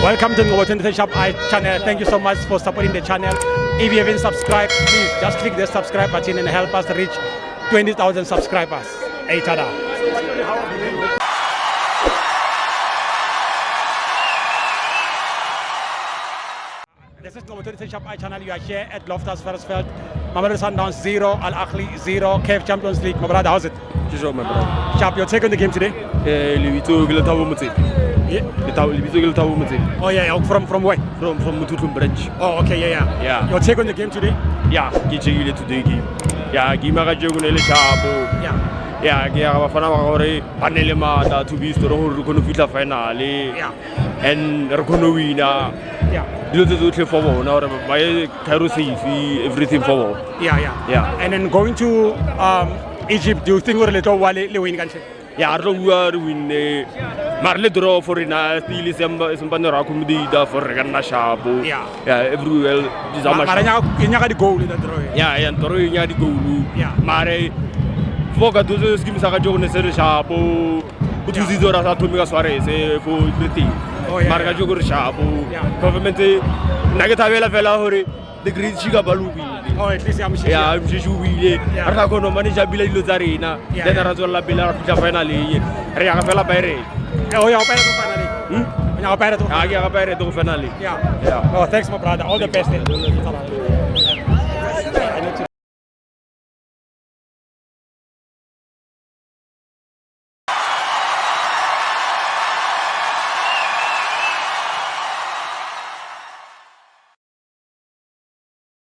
Welcome to the 23 Shop channel. Thank you so much for supporting the channel. If you haven't subscribed, please just click the subscribe button and help us reach 20,000 subscribers. Hey, tada. This is the 23 Shop channel. You are here at Loftus Versfeld. Mamelodi Sundowns 0, Ahly 0, KF Champions League. My brother, how's it? Sure, my brother. Sharp, your take on the game today? Oh yeah, from where? From Mututum branch. Oh okay, yeah. Your take on the game today? Yeah, today game. Yeah, Gimaga Jogunele Chabo. Yeah. Yeah, Fana Panelema, that to be Storo finale. Yeah. And Rakonovina. Yeah. Do the for now, my Karusi, everything for. Yeah. And then going to Egypt, do you think we're a little while win country? Yeah, I don't win Marle draw for in a still is Sambana Kumdida for Regana Shabu. Yeah, everywhere. Marana, you never goal in the draw. Yeah, and Toruya the goal. Yeah, Mare Foga to the Skim Sakajo and Shabu. Utuzidora Atomica Suarez for everything. Marga Jogur Shabu. Government Nagatavela Vela, the Green Chica Balubi. Oh, at least I'm sure. Yeah, I'm sure we are going to manage a Bila Luzarina, then Arazola Bila finally, Riagavella Pere. Oh, you're finally. I got a finale. Yeah. Oh, thanks, my brother. All the best.